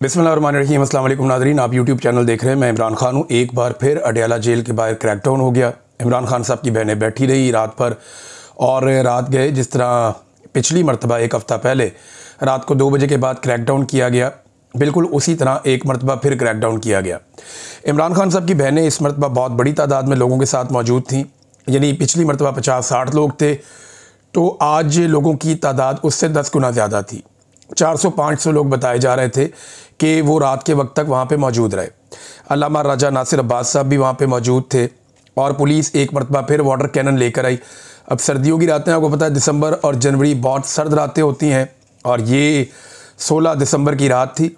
बिस्मिल्लाहिर्रहमानिर्रहीम। अस्सलाम वालेकुम नाज़रीन, आप यूट्यूब चैनल देख रहे हैं। मैं इमरान खान हूँ। एक बार फिर अडयाला जेल के बाहर क्रैकडाउन हो गया। इमरान खान साहब की बहनें बैठी रही रात भर और रात गए जिस तरह पिछली मरतबा एक हफ़्ता पहले रात को 2 बजे के बाद क्रैकडाउन किया गया, बिल्कुल उसी तरह एक मरतबा फिर क्रैकडाउन किया गया। इमरान खान साहब की बहनें इस मरतबा बहुत बड़ी तादाद में लोगों के साथ मौजूद थीं, यानी पिछली मरतबा 50-60 लोग थे, तो आज लोगों की तादाद उससे 10 गुना ज़्यादा थी। 400-500 लोग बताए जा रहे थे कि वो रात के वक्त तक वहाँ पे मौजूद रहे। अल्लामा राजा नासिर अब्बास साहब भी वहाँ पे मौजूद थे और पुलिस एक मरतबा फिर वाटर कैनन लेकर आई। अब सर्दियों की रातें, आपको पता है दिसंबर और जनवरी बहुत सर्द रातें होती हैं, और ये 16 दिसंबर की रात थी।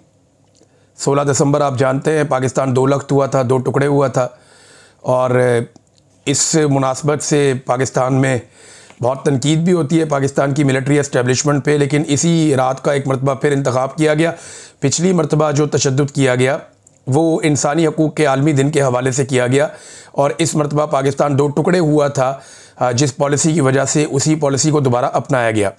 16 दिसंबर आप जानते हैं पाकिस्तान 2 लख्त हुआ था, 2 टुकड़े हुआ था, और इस मुनासबत से पाकिस्तान में बहुत तनकीद भी होती है पाकिस्तान की मिलिट्री एस्टेब्लिशमेंट पे, लेकिन इसी रात का एक मरतबा फिर इंतखाब किया गया। पिछली मरतबा जो तशद्दुद किया गया वो इंसानी हकूक़ के आलमी दिन के हवाले से किया गया, और इस मरतबा पाकिस्तान 2 टुकड़े हुआ था जिस पॉलिसी की वजह से उसी पॉलिसी को दोबारा अपनाया गया।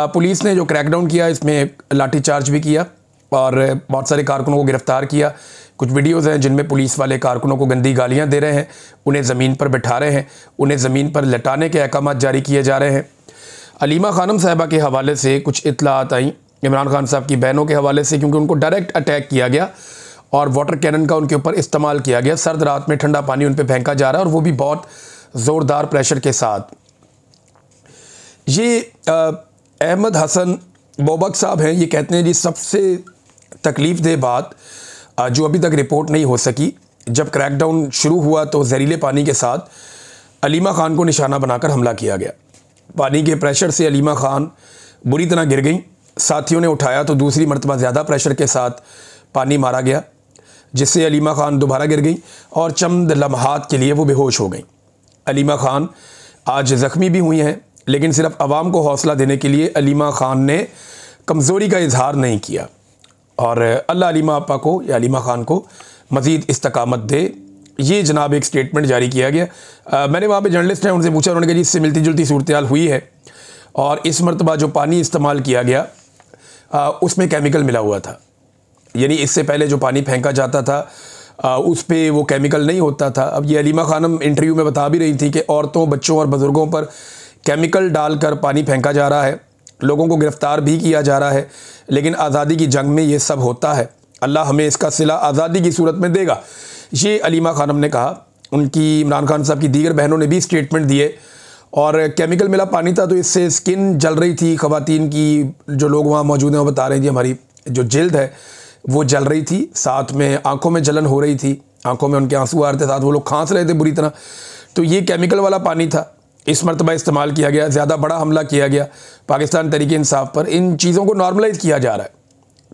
पुलिस ने जो क्रैकडाउन किया इसमें लाठी चार्ज भी किया और बहुत सारे कारकुनों को गिरफ़्तार किया। कुछ वीडियोज़ हैं जिनमें पुलिस वाले कारकुनों को गंदी गालियां दे रहे हैं, उन्हें ज़मीन पर बिठा रहे हैं, उन्हें ज़मीन पर लटाने के अहकाम जारी किए जा रहे हैं। अलीमा खानम साहिबा के हवाले से कुछ इत्तलात आई, इमरान खान साहब की बहनों के हवाले से, क्योंकि उनको डायरेक्ट अटैक किया गया और वाटर कैनन का उनके ऊपर इस्तेमाल किया गया। सर्द रात में ठंडा पानी उन पर फेंका जा रहा है और वो भी बहुत ज़ोरदार प्रेशर के साथ। ये अहमद हसन बोबक साहब हैं, ये कहते हैं जी सबसे तकलीफ़ दह बात जो अभी तक रिपोर्ट नहीं हो सकी, जब क्रैकडाउन शुरू हुआ तो जहरीले पानी के साथ अलीमा खान को निशाना बनाकर हमला किया गया। पानी के प्रेशर से अलीमा खान बुरी तरह गिर गई, साथियों ने उठाया तो दूसरी मरतबा ज़्यादा प्रेशर के साथ पानी मारा गया, जिससे अलीमा खान दोबारा गिर गई और चंद लम्हात के लिए वो बेहोश हो गई। अलीमा खान आज ज़ख्मी भी हुई हैं, लेकिन सिर्फ आवाम को हौसला देने के लिए अलीमा खान ने कमज़ोरी का इजहार नहीं किया, और अल्लाह अलीमा आपा को या अलीमा खान को मज़ीद इस्तकामत दे। ये जनाब एक स्टेटमेंट जारी किया गया। मैंने वहाँ पे जर्नलिस्ट हैं, उनसे पूछा, उन्होंने कहा जी इससे मिलती जुलती सूरत हाल हुई है, और इस मरतबा जो पानी इस्तेमाल किया गया उसमें केमिकल मिला हुआ था, यानी इससे पहले जो पानी फेंका जाता था उस पर वो केमिकल नहीं होता था। अब ये अलीमा खानम इंटरव्यू में बता भी रही थी कि औरतों, बच्चों और बुज़ुर्गों पर केमिकल डालकर पानी फेंका जा रहा है, लोगों को गिरफ़्तार भी किया जा रहा है, लेकिन आज़ादी की जंग में ये सब होता है। अल्लाह हमें इसका सिला आज़ादी की सूरत में देगा, ये अलीमा खानम ने कहा। उनकी इमरान खान साहब की दीगर बहनों ने भी स्टेटमेंट दिए, और केमिकल मिला पानी था तो इससे स्किन जल रही थी ख़वातीन की। जो लोग वहाँ मौजूद हैं वो बता रहे थे हमारी जो जिल्द है वो जल रही थी, साथ में आँखों में जलन हो रही थी, आँखों में उनके आंसू आ रहे थे, साथ वो लोग खांस रहे थे बुरी तरह। तो ये केमिकल वाला पानी था, इस मरतबा इस्तेमाल किया गया, ज़्यादा बड़ा हमला किया गया पाकिस्तान तहरीक इंसाफ पर। इन चीज़ों को नॉर्मलाइज़ किया जा रहा है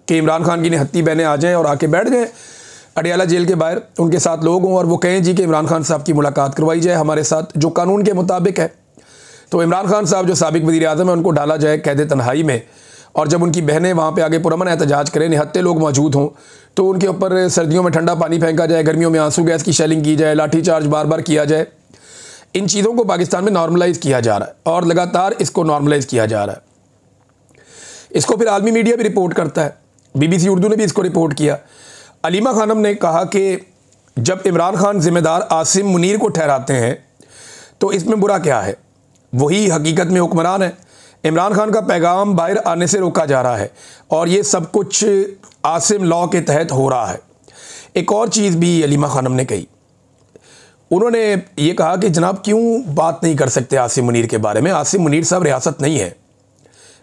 कि इमरान खान की निहत्ती बहनें आ जाएं और आके बैठ जाएं अडयाला जेल के बाहर, उनके साथ लोग हों और वो कहें जी कि इमरान खान साहब की मुलाकात करवाई जाए हमारे साथ, जो कानून के मुताबिक है। तो इमरान खान साहब जो साबिक वज़ीर आज़म है उनको डाला जाए कैद तन्हाई में, और जब उनकी बहनें वहाँ पे आगे पुरअमन एहतजाज करें, निहत्ते लोग मौजूद हों, तो उनके ऊपर सर्दियों में ठंडा पानी फेंका जाए, गर्मियों में आंसू गैस की शेलिंग की जाए, लाठी चार्ज बार बार किया जाए। इन चीज़ों को पाकिस्तान में नॉर्मलाइज़ किया जा रहा है और लगातार इसको नॉर्मलाइज़ किया जा रहा है। इसको फिर आलमी मीडिया भी रिपोर्ट करता है, BBC उर्दू ने भी इसको रिपोर्ट किया। अलीमा खानम ने कहा कि जब इमरान खान ज़िम्मेदार आसिम मुनीर को ठहराते हैं तो इसमें बुरा क्या है, वही हकीकत में हुक्मरान है। इमरान खान का पैगाम बाहर आने से रोका जा रहा है और ये सब कुछ आसिम लॉ के तहत हो रहा है। एक और चीज़ भी अलीमा खानम ने कही, उन्होंने ये कहा कि जनाब क्यों बात नहीं कर सकते आसिम मुनीर के बारे में। आसिम मुनीर साहब रियासत नहीं है,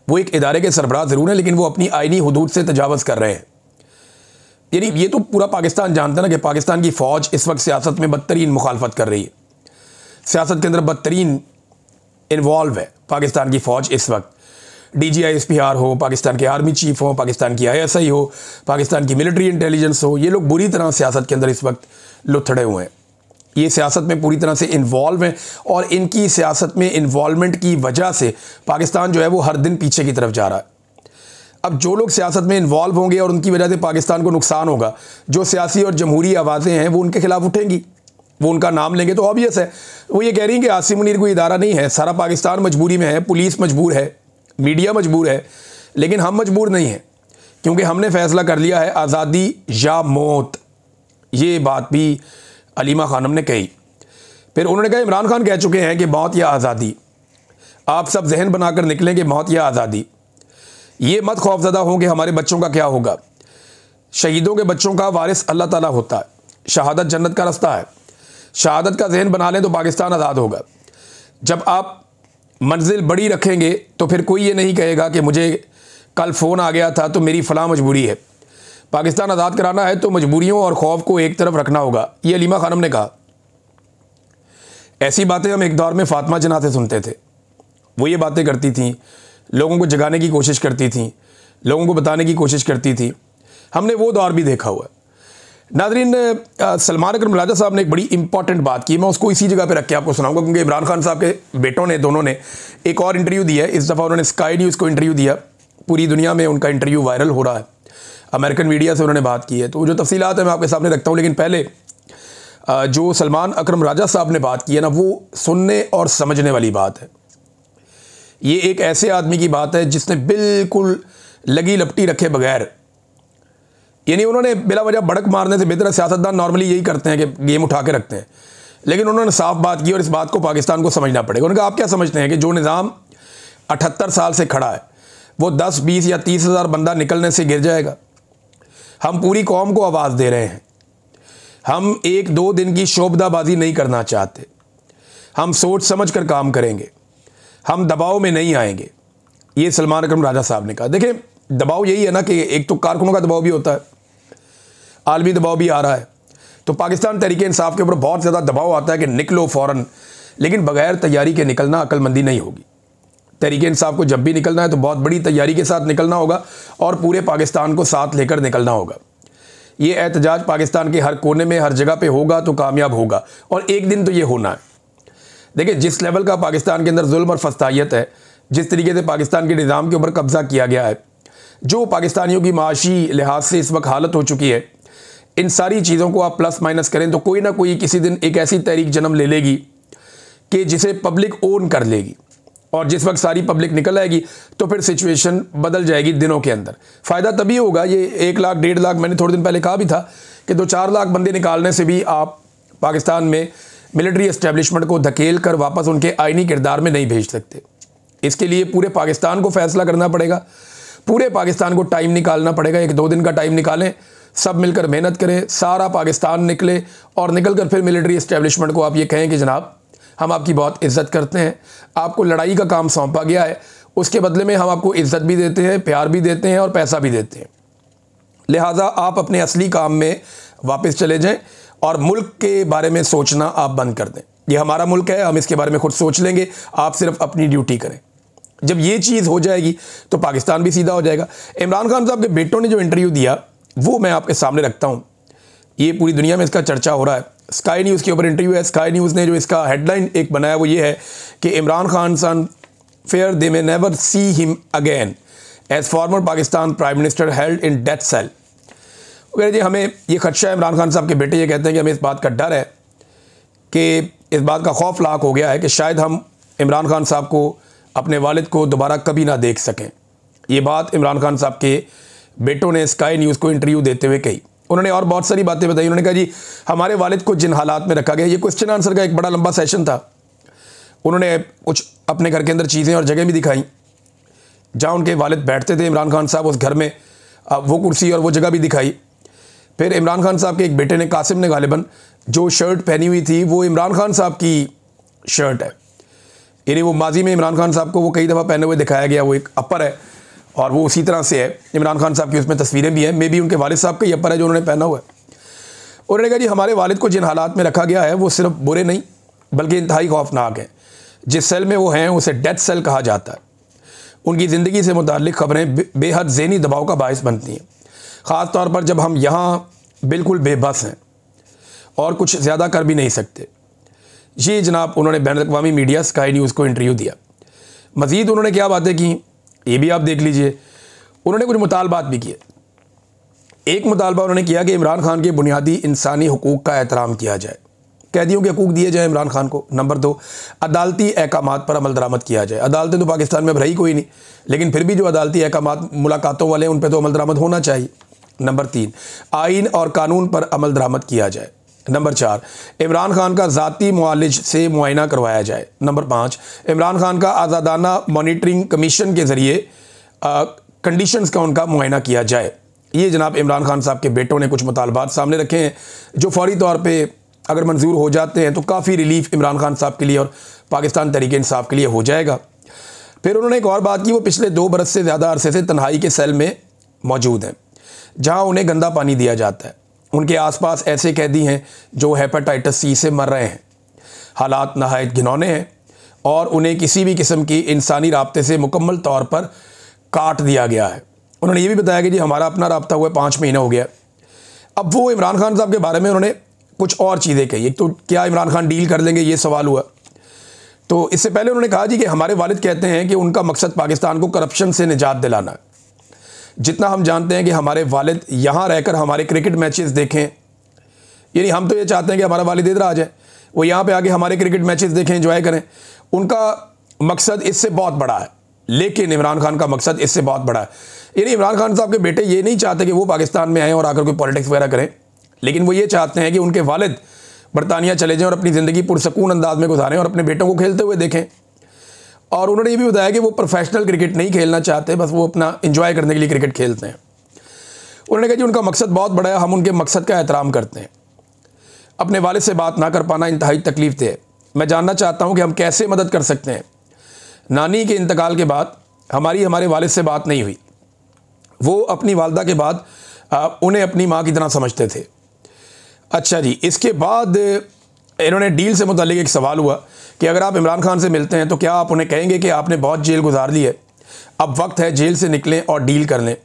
वो एक इदारे के सरबराह ज़रूर हैं, लेकिन वो अपनी आइनी हुदूद से तजावज़ कर रहे हैं। यानी ये तो पूरा पाकिस्तान जानता है ना कि पाकिस्तान की फ़ौज इस वक्त सियासत में बदतरीन मुखालफत कर रही है, सियासत के अंदर बदतरीन इन्वॉल्व है पाकिस्तान की फ़ौज इस वक्त। DGISPR हो, पाकिस्तान के आर्मी चीफ हो, पाकिस्तान की ISI हो, पाकिस्तान की मिलिट्री इंटेलिजेंस हो, ये लोग बुरी तरह सियासत के अंदर इस वक्त लुथड़े हुए हैं। ये सियासत में पूरी तरह से इन्वॉल्व हैं, और इनकी सियासत में इन्वॉल्वमेंट की वजह से पाकिस्तान जो है वो हर दिन पीछे की तरफ जा रहा है। अब जो लोग सियासत में इन्वॉल्व होंगे और उनकी वजह से पाकिस्तान को नुकसान होगा, जो सियासी और जमहूरी आवाज़ें हैं वो उनके खिलाफ उठेंगी, वो उनका नाम लेंगे। तो ऑब्वियस है वो ये कह रही हैं कि आसिम मुनीर कोई इदारा नहीं है, सारा पाकिस्तान मजबूरी में है, पुलिस मजबूर है, मीडिया मजबूर है, लेकिन हम मजबूर नहीं हैं क्योंकि हमने फैसला कर लिया है आज़ादी या मौत। ये बात भी अलीमा खानम ने कही। फिर उन्होंने कहा इमरान खान कह चुके हैं कि मौत या आज़ादी, आप सब जहन बनाकर निकलें कि मौत या आज़ादी। ये मत खौफजदा हों कि हमारे बच्चों का क्या होगा। शहीदों के बच्चों का वारिस अल्लाह ताला होता है। शहादत जन्नत का रास्ता है। शहादत का जहन बना लें तो पाकिस्तान आज़ाद होगा। जब आप मंजिल बड़ी रखेंगे तो फिर कोई ये नहीं कहेगा कि मुझे कल फ़ोन आ गया था तो मेरी फ़लाँ मजबूरी है। पाकिस्तान आज़ाद कराना है तो मजबूरियों और खौफ को एक तरफ रखना होगा। ये अलीमा खानम ने कहा। ऐसी बातें हम एक दौर में फ़ातिमा जना से सुनते थे। वो ये बातें करती थीं, लोगों को जगाने की कोशिश करती थीं, लोगों को बताने की कोशिश करती थी। हमने वो दौर भी देखा हुआ है। नाज़रीन, सलमान अकरम राजा साहब ने एक बड़ी इंपॉर्टेंट बात की, मैं उसको इसी जगह पे रख के आपको सुनाऊंगा, क्योंकि इमरान खान साहब के बेटों ने, दोनों ने एक और इंटरव्यू दिया है। इस दफ़ा उन्होंने स्काई न्यूज़ को इंटरव्यू दिया। पूरी दुनिया में उनका इंटरव्यू वायरल हो रहा है। अमेरिकन मीडिया से उन्होंने बात की है, तो जो तफसीलात है मैं आपके सामने रखता हूँ। लेकिन पहले जो सलमान अकरम राजा साहब ने बात की है ना, वो सुनने और समझने वाली बात है। ये एक ऐसे आदमी की बात है जिसने बिल्कुल लगी लपटी रखे बगैर, यानी उन्होंने बिला वजह भड़क मारने से बेहतर, सियासतदान नॉर्मली यही करते हैं कि गेम उठा के रखते हैं, लेकिन उन्होंने साफ बात की और इस बात को पाकिस्तान को समझना पड़ेगा। उन्होंने कहा आप क्या समझते हैं कि जो निज़ाम 78 साल से खड़ा है वो 10, 20 या 30 हज़ार बंदा निकलने से गिर जाएगा? हम पूरी कौम को आवाज़ दे रहे हैं। हम 1-2 दिन की शोबदाबाजी नहीं करना चाहते। हम सोच समझ कर काम करेंगे। हम दबाव में नहीं आएंगे। ये सलमान अकरम राजा साहब ने कहा। देखें, दबाव यही है ना कि एक तो कारकुनों का दबाव भी होता है, आलमी दबाव भी आ रहा है। तो पाकिस्तान तहरीक इंसाफ के ऊपर बहुत ज़्यादा दबाव आता है कि निकलो फ़ौरन, लेकिन बगैर तैयारी के निकलना अक्लमंदी नहीं होगी। तहरीक इंसाफ को जब भी निकलना है तो बहुत बड़ी तैयारी के साथ निकलना होगा और पूरे पाकिस्तान को साथ लेकर निकलना होगा। ये एहतजाज पाकिस्तान के हर कोने में, हर जगह पे होगा तो कामयाब होगा, और एक दिन तो ये होना है। देखिए, जिस लेवल का पाकिस्तान के अंदर जुल्म और फस्तायत है, जिस तरीके से पाकिस्तान के निज़ाम के ऊपर कब्ज़ा किया गया है, जो पाकिस्तानियों की माशी लिहाज से इस वक्त हालत हो चुकी है, इन सारी चीज़ों को आप प्लस माइनस करें तो कोई ना कोई किसी दिन एक ऐसी तहरीक जन्म ले लेगी कि जिसे पब्लिक ओन कर लेगी, और जिस वक्त सारी पब्लिक निकल आएगी तो फिर सिचुएशन बदल जाएगी दिनों के अंदर। फ़ायदा तभी होगा, ये 1 लाख 1.5 लाख, मैंने थोड़े दिन पहले कहा भी था कि 2-4 लाख बंदे निकालने से भी आप पाकिस्तान में मिलिट्री एस्टेब्लिशमेंट को धकेल कर वापस उनके आइनी किरदार में नहीं भेज सकते। इसके लिए पूरे पाकिस्तान को फैसला करना पड़ेगा, पूरे पाकिस्तान को टाइम निकालना पड़ेगा। 1-2 दिन का टाइम निकालें, सब मिलकर मेहनत करें, सारा पाकिस्तान निकले और निकल कर फिर मिलिट्री एस्टेब्लिशमेंट को आप ये कहें कि जनाब हम आपकी बहुत इज्जत करते हैं, आपको लड़ाई का काम सौंपा गया है, उसके बदले में हम आपको इज्जत भी देते हैं, प्यार भी देते हैं और पैसा भी देते हैं। लिहाजा आप अपने असली काम में वापस चले जाएं और मुल्क के बारे में सोचना आप बंद कर दें। ये हमारा मुल्क है, हम इसके बारे में खुद सोच लेंगे, आप सिर्फ अपनी ड्यूटी करें। जब ये चीज़ हो जाएगी तो पाकिस्तान भी सीधा हो जाएगा। इमरान खान साहब के बेटों ने जो इंटरव्यू दिया वो मैं आपके सामने रखता हूँ। ये पूरी दुनिया में इसका चर्चा हो रहा है। स्काई न्यूज़ के ऊपर इंटरव्यू है। स्काई न्यूज़ ने जो इसका हेडलाइन एक बनाया वो ये है कि Imran Khan son fear they may never see him again as former Pakistan prime minister held in death cell. कह जी हमें ये खदशा है, इमरान खान साहब के बेटे ये कहते हैं कि हमें इस बात का डर है, कि इस बात का खौफ लाक हो गया है कि शायद हम इमरान खान साहब को, अपने वालिद को दोबारा कभी ना देख सकें। ये बात इमरान खान साहब के बेटों ने स्काई न्यूज़ को इंटरव्यू देते हुए कही। उन्होंने और बहुत सारी बातें बताई। उन्होंने कहा जी हमारे वालिद को जिन हालात में रखा गया, ये क्वेश्चन आंसर का एक बड़ा लंबा सेशन था। उन्होंने कुछ अपने घर के अंदर चीज़ें और जगह भी दिखाई जहाँ उनके वालिद बैठते थे इमरान खान साहब, उस घर में वो कुर्सी और वो जगह भी दिखाई। फिर इमरान खान साहब के एक बेटे ने, कासिम ने गालिबन, जो शर्ट पहनी हुई थी वो इमरान खान साहब की शर्ट है, यानी वो माजी में इमरान खान साहब को वो कई दफ़ा पहने हुए दिखाया गया। वो एक अपर है और वो उसी तरह से है। इमरान खान साहब की उसमें तस्वीरें भी हैं, मे बी उनके वालिद साहब का ही अपर है जो उन्होंने पहना हुआ है। उन्होंने कहा जी हमारे वालिद को जिन हालात में रखा गया है वो सिर्फ बुरे नहीं बल्कि इंतहाई खौफनाक है। जिस सेल में वो हैं उसे डेथ सेल कहा जाता है। उनकी ज़िंदगी से मुताल्लिक़ खबरें बेहद ज़हनी दबाव का बायस बनती हैं, ख़ास तौर पर जब हम यहाँ बिल्कुल बेबस हैं और कुछ ज़्यादा कर भी नहीं सकते। ये जनाब उन्होंने बैनुल-अक़वामी मीडिया स्काई न्यूज़ को इंटरव्यू दिया। मज़ीद उन्होंने क्या बातें की ये भी आप देख लीजिए। उन्होंने कुछ मुतालबात भी किए। एक मुतालबा उन्होंने किया कि इमरान खान के बुनियादी इंसानी हुकूक़ का एहतराम किया जाए। कैदियों के हकूक दिए जाए इमरान खान को। नंबर 2, अदालती अहकामात पर अमल दरामद किया जाए। अदालतें तो पाकिस्तान में अब रही कोई नहीं, लेकिन फिर भी जो अदालती अहकामात मुलाकातों वाले हैं उन पर तो अमल दरामद होना चाहिए। नंबर 3, आइन और कानून पर अमल दरामद किया जाए। नंबर 4, इमरान खान का ज़ाती मुआलिज से मुआयना करवाया जाए। नंबर 5, इमरान खान का आज़ादाना मॉनिटरिंग कमीशन के ज़रिए कंडीशंस का उनका मुआयना किया जाए। ये जनाब इमरान खान साहब के बेटों ने कुछ मुतालबात सामने रखे हैं जो फौरी तौर पे अगर मंजूर हो जाते हैं तो काफ़ी रिलीफ इमरान खान साहब के लिए और पाकिस्तान तहरीक-ए-इंसाफ के लिए हो जाएगा। फिर उन्होंने एक और बात की, वो पिछले 2 बरस से ज़्यादा अरसे से तन्हाई के सेल में मौजूद हैं जहाँ उन्हें गंदा पानी दिया जाता है। उनके आसपास ऐसे कैदी हैं जो हेपेटाइटिस सी से मर रहे हैं। हालात नहायत घिनौने हैं और उन्हें किसी भी किस्म की इंसानी राब्ते से मुकम्मल तौर पर काट दिया गया है। उन्होंने ये भी बताया कि जी हमारा अपना राब्ता हुआ 5 महीने हो गया। अब वो इमरान खान साहब के बारे में उन्होंने कुछ और चीज़ें कही। एक तो क्या इमरान खान डील कर लेंगे, ये सवाल हुआ। तो इससे पहले उन्होंने कहा जी कि हमारे वालिद कहते हैं कि उनका मकसद पाकिस्तान को करप्शन से निजात दिलाना है। जितना हम जानते हैं कि हमारे वालिद यहाँ रहकर हमारे क्रिकेट मैचेस देखें, यानी हम तो ये चाहते हैं कि हमारा वालिद इधर आ जाए, वो यहाँ पे आके हमारे क्रिकेट मैचेस देखें, एंजॉय करें। उनका मकसद इससे बहुत बड़ा है, लेकिन इमरान खान का मकसद इससे बहुत बड़ा है। यानी इमरान खान साहब के बेटे ये नहीं चाहते कि वो पाकिस्तान में आएँ और आकर कोई पॉलिटिक्स वगैरह करें, लेकिन वो ये चाहते हैं कि उनके वालिद बरतानिया चले जाएँ और अपनी ज़िंदगी पुरसकून अंदाज में गुजारें और अपने बेटों को खेलते हुए देखें। और उन्होंने ये भी बताया कि वो प्रोफेशनल क्रिकेट नहीं खेलना चाहते, बस वो अपना एंजॉय करने के लिए क्रिकेट खेलते हैं। उन्होंने कहा जी उनका मकसद बहुत बड़ा है, हम उनके मकसद का एहतराम करते हैं। अपने वालिद से बात ना कर पाना इंतहाई तकलीफ दे है। मैं जानना चाहता हूँ कि हम कैसे मदद कर सकते हैं। नानी के इंतकाल के बाद हमारे वालिद से बात नहीं हुई। वो अपनी वालदा के बाद उन्हें अपनी माँ की तरह समझते थे। अच्छा जी, इसके बाद इन्होंने डील से मुतालिक एक सवाल हुआ कि अगर आप इमरान खान से मिलते हैं तो क्या आप उन्हें कहेंगे कि आपने बहुत जेल गुजार ली है, अब वक्त है जेल से निकलें और डील कर लें।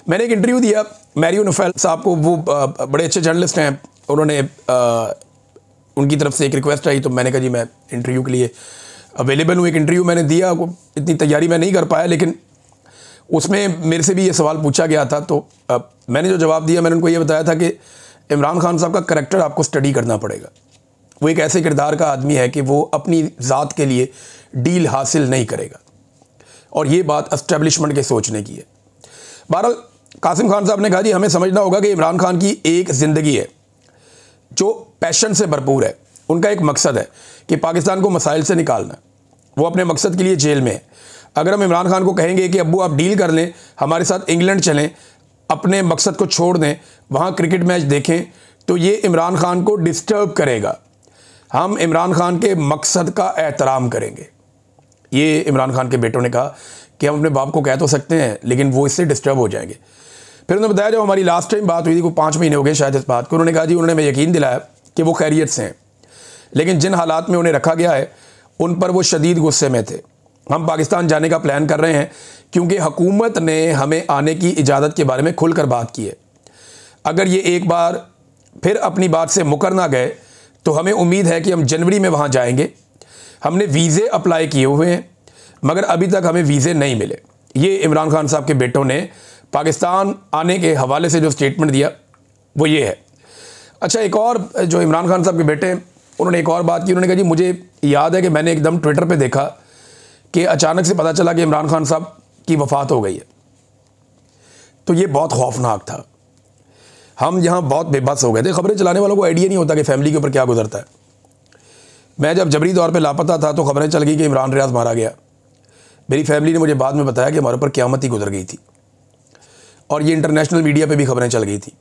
मैंने एक इंटरव्यू दिया मैरियो नोफेल साहब को, वो बड़े अच्छे जर्नलिस्ट हैं। उन्होंने उनकी तरफ से एक रिक्वेस्ट आई तो मैंने कहा जी मैं इंटरव्यू के लिए अवेलेबल हूँ। एक इंटरव्यू मैंने दिया, इतनी तैयारी मैं नहीं कर पाया, लेकिन उसमें मेरे से भी ये सवाल पूछा गया था। तो मैंने जो जवाब दिया, मैंने उनको ये बताया था कि इमरान खान साहब का करैक्टर आपको स्टडी करना पड़ेगा। वो एक ऐसे किरदार का आदमी है कि वो अपनी ज़ात के लिए डील हासिल नहीं करेगा, और ये बात एस्टेब्लिशमेंट के सोचने की है। बहरहाल कासिम खान साहब ने कहा जी हमें समझना होगा कि इमरान खान की एक ज़िंदगी है जो पैशन से भरपूर है। उनका एक मकसद है कि पाकिस्तान को मसाइल से निकालना। वो अपने मकसद के लिए जेल में है। अगर हम इमरान खान को कहेंगे कि अब्बू आप डील कर लें, हमारे साथ इंग्लैंड चलें, अपने मकसद को छोड़ दें, वहाँ क्रिकेट मैच देखें, तो ये इमरान खान को डिस्टर्ब करेगा। हम इमरान खान के मकसद का एहतराम करेंगे। ये इमरान खान के बेटों ने कहा कि हम अपने बाप को कह तो सकते हैं, लेकिन वो इससे डिस्टर्ब हो जाएंगे। फिर उन्होंने बताया जब हमारी लास्ट टाइम बात हुई थी, कोई 5 महीने हो गए शायद इस बात को, उन्होंने कहा जी उन्होंने हमें यकीन दिलाया कि वो खैरियत से हैं, लेकिन जिन हालात में उन्हें रखा गया है उन पर वो शदीद गुस्से में थे। हम पाकिस्तान जाने का प्लान कर रहे हैं क्योंकि हुकूमत ने हमें आने की इजाज़त के बारे में खुलकर बात की है। अगर ये एक बार फिर अपनी बात से मुकर ना गए तो हमें उम्मीद है कि हम जनवरी में वहाँ जाएंगे। हमने वीज़े अप्लाई किए हुए हैं, मगर अभी तक हमें वीज़े नहीं मिले। ये इमरान खान साहब के बेटों ने पाकिस्तान आने के हवाले से जो स्टेटमेंट दिया वो ये है। अच्छा, एक और जो इमरान खान साहब के बेटे हैं उन्होंने एक और बात की। उन्होंने कहा जी मुझे याद है कि मैंने एकदम ट्विटर पे देखा कि अचानक से पता चला कि इमरान खान साहब की वफ़ात हो गई है। तो ये बहुत खौफनाक था। हम यहाँ बहुत बेबस हो गए थे। खबरें चलाने वालों को आइडिया नहीं होता कि फैमिली के ऊपर क्या गुजरता है। मैं जब जबरी तौर पे लापता था तो खबरें चल गई कि इमरान रियाज मारा गया। मेरी फैमिली ने मुझे बाद में बताया कि हमारे ऊपर क़यामत ही गुजर गई थी, और ये इंटरनेशनल मीडिया पे भी खबरें चल गई थी।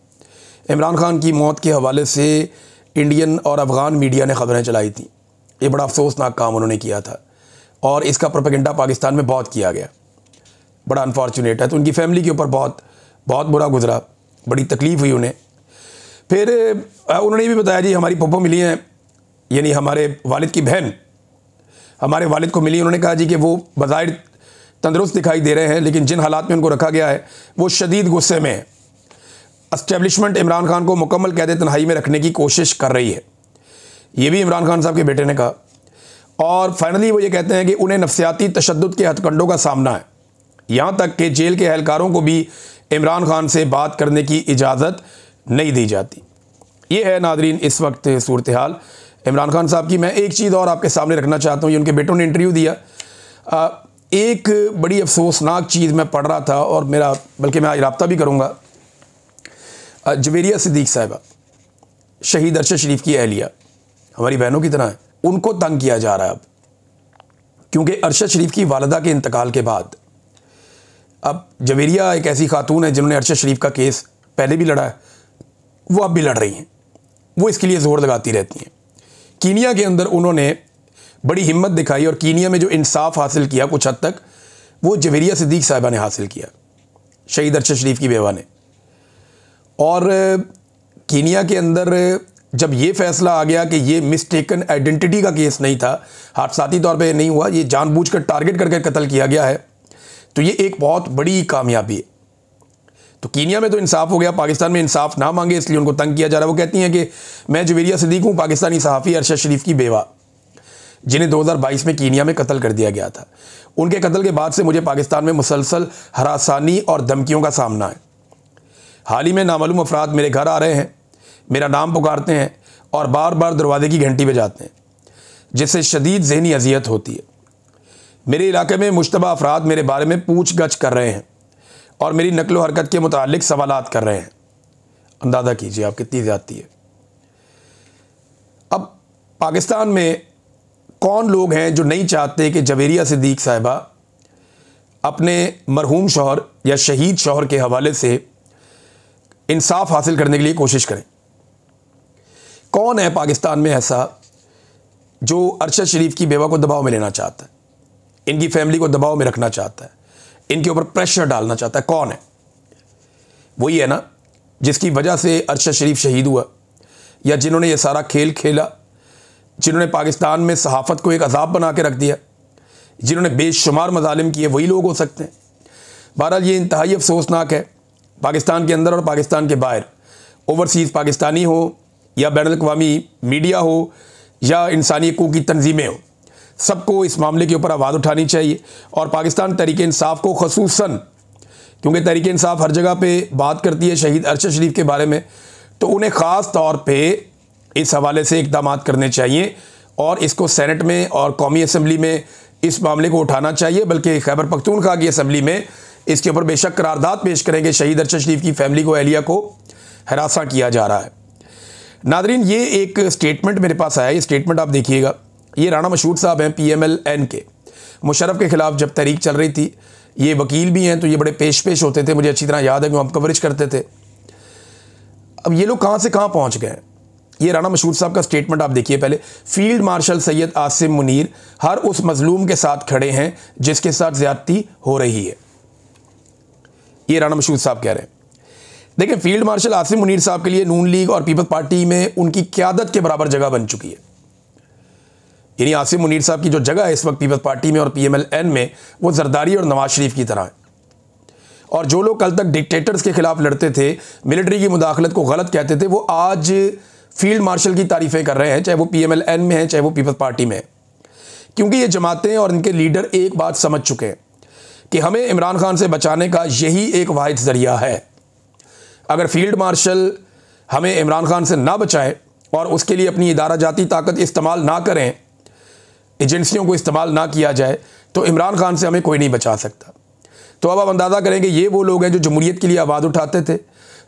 इमरान खान की मौत के हवाले से इंडियन और अफ़गान मीडिया ने खबरें चलाई थी। ये बड़ा अफसोसनाक काम उन्होंने किया था और इसका प्रोपेगेंडा पाकिस्तान में बहुत किया गया। बड़ा अनफॉर्चुनेट है। तो उनकी फैमिली के ऊपर बहुत बहुत बुरा गुजरा, बड़ी तकलीफ़ हुई उन्हें। फिर उन्होंने ये भी बताया जी हमारी पप्पो मिली हैं, यानी हमारे वालिद की बहन हमारे वालिद को मिली। उन्होंने कहा जी कि वो बज़ाहिर तंदुरुस्त दिखाई दे रहे हैं, लेकिन जिन हालात में उनको रखा गया है वो शदीद गुस्से में है। एस्टेब्लिशमेंट इमरान खान को मुकम्मल कैद तन्हाई में रखने की कोशिश कर रही है। ये भी इमरान खान साहब के बेटे ने कहा। और फाइनली वो ये कहते हैं कि उन्हें नफ्सियाती तशद्दुद के हथकंडों का सामना है, यहाँ तक कि जेल के एहलकारों को भी इमरान खान से बात करने की इजाज़त नहीं दी जाती। ये है नादरीन इस वक्त सूरत हाल। इमरान खान साहब की। मैं एक चीज़ और आपके सामने रखना चाहता हूँ, ये उनके बेटों ने इंटरव्यू दिया। एक बड़ी अफसोसनाक चीज़ मैं पढ़ रहा था और मेरा बल्कि मैं आज रब्ता भी करूँगा। जवेरिया सिद्दीक साहिबा, शहीद अरशद शरीफ की अहलिया, हमारी बहनों की तरह है, उनको तंग किया जा रहा है अब, क्योंकि अरशद शरीफ की वालिदा के इंतकाल के बाद अब जवेरिया एक ऐसी खातून है जिन्होंने अरशद शरीफ का केस पहले भी लड़ा है, वो अब भी लड़ रही हैं, वो इसके लिए ज़ोर लगाती रहती हैं। कीनिया के अंदर उन्होंने बड़ी हिम्मत दिखाई और कीनिया में जो इंसाफ हासिल किया कुछ हद तक, वो जवेरिया सिद्दीक साहिबा ने हासिल किया, शहीद अरशद शरीफ की बेवा ने। और कीनिया के अंदर जब ये फैसला आ गया कि ये मिस्टेकन आइडेंटिटी का केस नहीं था, हादसाती तौर पे नहीं हुआ, ये जानबूझकर टारगेट करके कत्ल किया गया है, तो ये एक बहुत बड़ी कामयाबी है। तो कीनिया में तो इंसाफ हो गया, पाकिस्तान में इंसाफ ना मांगे इसलिए उनको तंग किया जा रहा है। वो कहती हैं कि मैं जवेरिया सिद्दीक हूँ, पाकिस्तानी सहाफ़ी अरशद शरीफ की बेवा, जिन्हें 2022 में कीनिया में कत्ल कर दिया गया था। उनके कत्ल के बाद से मुझे पाकिस्तान में मुसलसल हरासानी और धमकियों का सामना है। हाल ही में नामालूम अफराद मेरे घर आ रहे हैं, मेरा नाम पुकारते हैं और बार बार दरवाजे की घंटी बजाते हैं, जिससे शदीद ज़हनी अजियत होती है। मेरे इलाके में मुश्तबा अफराद मेरे बारे में पूछ गछ कर रहे हैं और मेरी नकलो हरकत के मुतालिक सवालात कर रहे हैं। अंदाज़ा कीजिए आप कितनी ज़्यादती है। अब पाकिस्तान में कौन लोग हैं जो नहीं चाहते कि जवेरिया सिद्दीक साहिबा अपने मरहूम शौहर या शहीद शौहर के हवाले से इंसाफ हासिल करने के लिए कोशिश करें? कौन है पाकिस्तान में ऐसा जो अरशद शरीफ की बेवा को दबाव में लेना चाहता है, इनकी फैमिली को दबाव में रखना चाहता है, इनके ऊपर प्रेशर डालना चाहता है? कौन है? वही है ना जिसकी वजह से अरशद शरीफ शहीद हुआ, या जिन्होंने ये सारा खेल खेला, जिन्होंने पाकिस्तान में सहाफ़त को एक अजाब बना के रख दिया, जिन्होंने बेशुमार मजालिम किए, वही लोग हो सकते हैं। बहरहाल ये इंतहाई अफसोसनाक है। पाकिस्तान के अंदर और पाकिस्तान के बाहर, ओवरसीज़ पाकिस्तानी हो या बैनुल-अक़वामी मीडिया हो या इंसानी हकूक़ की तंजीमें हो, सबको इस मामले के ऊपर आवाज़ उठानी चाहिए। और पाकिस्तान तहरीक इंसाफ को ख़ुसूसन, क्योंकि तहरीक इंसाफ हर जगह पे बात करती है शहीद अरशद शरीफ के बारे में, तो उन्हें ख़ास तौर पे इस हवाले से इक़दामात करने चाहिए और इसको सेनेट में और कौमी असम्बली में इस मामले को उठाना चाहिए। बल्कि खैबर पख्तूनख्वा की असम्बली में इसके ऊपर बेशक करारदाद पेश करेंगे। शहीद अरशद शरीफ की फैमिली को, अहलिया को हरासा किया जा रहा है। नादरीन, ये एक स्टेटमेंट मेरे पास आया, ये स्टेटमेंट आप देखिएगा। ये राना मशहूद साहब हैं PMLN के। मुशर्रफ के ख़िलाफ़ जब तहरीक चल रही थी, ये वकील भी हैं, तो ये बड़े पेश होते थे, मुझे अच्छी तरह याद है कि हम कवरेज करते थे। अब ये लोग कहाँ से कहाँ पहुँच गए। ये राना मशहूद साहब का स्टेटमेंट आप देखिए पहले। फील्ड मार्शल सैयद आसिम मुनीर हर उस मजलूम के साथ खड़े हैं जिसके साथ ज़्यादती हो रही है, ये राना मशहूद साहब कह रहे हैं। देखिए, फील्ड मार्शल आसिम मुनीर साहब के लिए नून लीग और पीपल्स पार्टी में उनकी क़यादत के बराबर जगह बन चुकी है। यानी आसिम मुनीर साहब की जो जगह है इस वक्त पीपल्स पार्टी में और PMLN में, वो जरदारी और नवाज शरीफ की तरह है। और जो लोग कल तक डिक्टेटर्स के खिलाफ लड़ते थे, मिलिट्री की मुदाखलत को गलत कहते थे, वो आज फील्ड मार्शल की तारीफ़ें कर रहे हैं, चाहे वो PMLN में है चाहे वो पीपल्स पार्टी में है। क्योंकि ये जमातें और इनके लीडर एक बात समझ चुके हैं कि हमें इमरान खान से बचाने का यही एक वाहिद ज़रिया है। अगर फील्ड मार्शल हमें इमरान खान से ना बचाएं और उसके लिए अपनी इदारा जाती ताकत इस्तेमाल ना करें, एजेंसियों को इस्तेमाल ना किया जाए, तो इमरान खान से हमें कोई नहीं बचा सकता। तो अब आप अंदाज़ा करेंगे, ये वो लोग हैं जो जमहूरियत के लिए आवाज़ उठाते थे,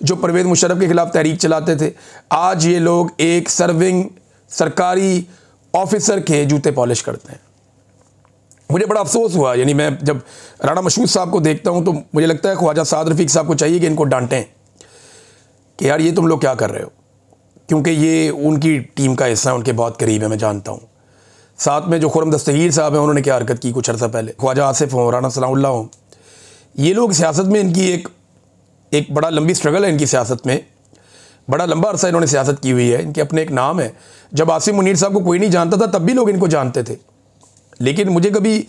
जो परवेज़ मुशर्रफ के ख़िलाफ़ तहरीक चलाते थे। आज ये लोग एक सर्विंग सरकारी ऑफिसर के जूते पॉलिश करते हैं। मुझे बड़ा अफसोस हुआ, यानी मैं जब राना मशहूद साहब को देखता हूँ तो मुझे लगता है ख्वाजा साद रफ़ीक साहब को चाहिए कि इनको डांटें कि यार ये तुम लोग क्या कर रहे हो, क्योंकि ये उनकी टीम का हिस्सा है, उनके बहुत करीब है, मैं जानता हूँ। साथ में जो खुरम दस्तगीर साहब हैं, उन्होंने क्या हरकत की कुछ अर्सा पहले, ख्वाजा आसिफ हों, राना सलाउल्लाह हों, ये लोग सियासत में इनकी एक बड़ा लंबी स्ट्रगल है। इनकी सियासत में बड़ा लंबा अरसा इन्होंने सियासत की हुई है, इनके अपने एक नाम है। जब आसिम मुनीर साहब को कोई नहीं जानता था तब भी लोग इनको जानते थे, लेकिन मुझे कभी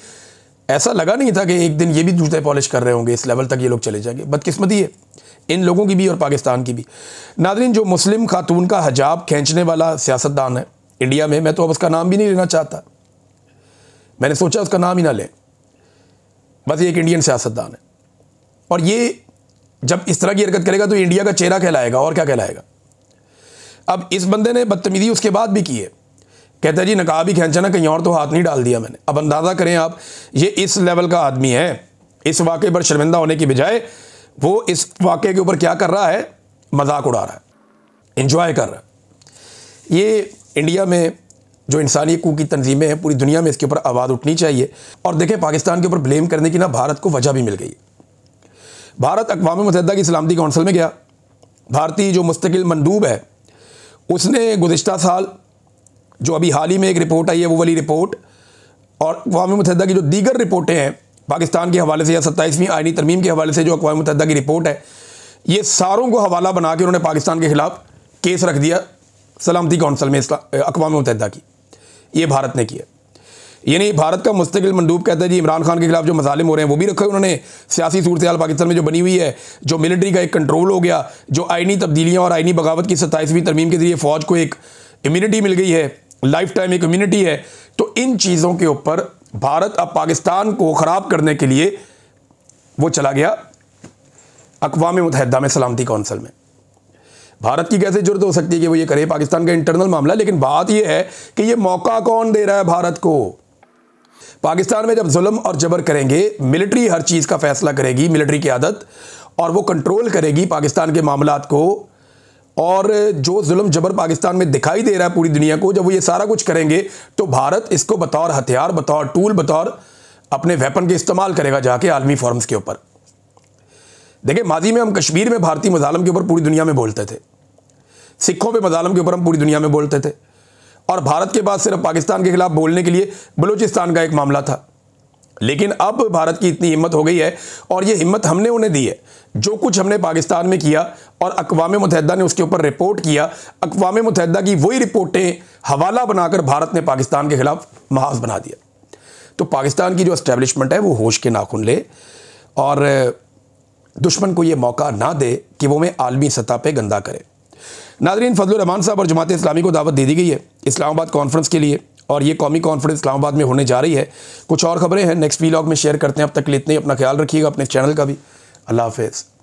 ऐसा लगा नहीं था कि एक दिन ये भी जूते पॉलिश कर रहे होंगे, इस लेवल तक ये लोग चले जाएंगे। बदकिस्मती है इन लोगों की भी और पाकिस्तान की भी। नाज़रीन, जो मुस्लिम खातून का हिजाब खींचने वाला सियासतदान है इंडिया में, मैं तो अब उसका नाम भी नहीं लेना चाहता, मैंने सोचा उसका नाम ही ना लें, बस ये एक इंडियन सियासतदान है। और ये जब इस तरह की हरकत करेगा तो इंडिया का चेहरा कहलाएगा, और क्या कहलाएगा। अब इस बंदे ने बदतमीज़ी उसके बाद भी की है, कहता है जी नकाब ही खींचा ना, कहीं और तो हाथ नहीं डाल दिया मैंने। अब अंदाज़ा करें आप, ये इस लेवल का आदमी है, इस वाक़े पर शर्मिंदा होने की बजाय वो इस वाक़े के ऊपर क्या कर रहा है, मजाक उड़ा रहा है, इंजॉय कर रहा है। ये इंडिया में जो इंसानी हकूक़ की तंजीमें हैं, पूरी दुनिया में इसके ऊपर आवाज़ उठनी चाहिए। और देखें, पाकिस्तान के ऊपर ब्लेम करने की ना भारत को वजह भी मिल गई। भारत अक़वाम मुत्तहिदा की सलामती कौंसिल में गया, भारतीय जो मुस्तकिल मंदूब है उसने गुज़िश्ता साल जो अभी हाल ही में एक रिपोर्ट आई है, वो वाली रिपोर्ट और अक़वाम मुत्तहिदा की जो दीगर रिपोर्टें हैं पाकिस्तान के हवाले से या 27वीं आईनी तरमीम के हवाले से जो अक़वाम मुत्तहिदा की रिपोर्ट है, ये सारों को हवाला बना के उन्होंने पाकिस्तान के ख़िलाफ़ केस रख दिया सलामती कौंसिल में अक़वाम मुत्तहिदा की। ये भारत ने किया। यानी भारत का मुस्तकिल मंदूब कहता है जी इमरान खान के खिलाफ जो मज़ालिम हो रहे हैं वो भी रखे उन्होंने। सियासी सूरत हाल पाकिस्तान में जो बनी हुई है, जो मिलिट्री का एक कंट्रोल हो गया, जो आईनी तब्दीलियाँ और आईनी बगावत की 27वीं तरमीम के ज़रिए फ़ौज को एक इम्यूनिटी मिल गई है, लाइफ टाइम एक इम्यूनिटी है। तो इन चीज़ों के ऊपर भारत अब पाकिस्तान को ख़राब करने के लिए वो चला गया अक़वाम मुत्तहिदा में सलामती कौंसिल में। भारत की कैसे जुर्त हो सकती है कि वो ये करे, पाकिस्तान का इंटरनल मामला। लेकिन बात ये है कि ये मौका कौन दे रहा है भारत को। पाकिस्तान में जब जुल्म और जबर करेंगे, मिलिट्री हर चीज़ का फैसला करेगी, मिलिट्री की आदत, और वो कंट्रोल करेगी पाकिस्तान के मामलात को। और जो जुल्म जबर पाकिस्तान में दिखाई दे रहा है पूरी दुनिया को, जब वो ये सारा कुछ करेंगे तो भारत इसको बतौर हथियार, बतौर टूल, बतौर अपने वेपन के इस्तेमाल करेगा जाके आलमी फोरम्स के ऊपर। देखिए, माजी में हम कश्मीर में भारतीय मज़ालम के ऊपर पूरी दुनिया में बोलते थे, सिखों पे मज़ालम के ऊपर हम पूरी दुनिया में बोलते थे, और भारत के बाद सिर्फ पाकिस्तान के खिलाफ बोलने के लिए बलूचिस्तान का एक मामला था। लेकिन अब भारत की इतनी हिम्मत हो गई है, और ये हिम्मत हमने उन्हें दी है। जो कुछ हमने पाकिस्तान में किया और अक़वाम मुत्तहिदा ने उसके ऊपर रिपोर्ट किया, अक़वाम मुत्तहिदा की वही रिपोर्टें हवाला बनाकर भारत ने पाकिस्तान के खिलाफ महाज बना दिया। तो पाकिस्तान की जो एस्टेब्लिशमेंट है वो होश के नाखून ले और दुश्मन को ये मौका ना दे कि वो हमें आलमी सतह पे गंदा करे। नाज़रीन, फजलुर रहमान साहब और जमात इस्लामी को दावत दे दी गई है इस्लामाबाद कॉन्फ्रेंस के लिए, और ये कौमी कॉन्फ्रेंस इस्लामाबाद में होने जा रही है। कुछ और ख़बरें हैं नेक्स्ट व्लॉग में शेयर करते हैं। अब तक के लिए इतने ही। अपना ख्याल रखिएगा, अपने चैनल का भी। अल्लाह हाफ़िज़।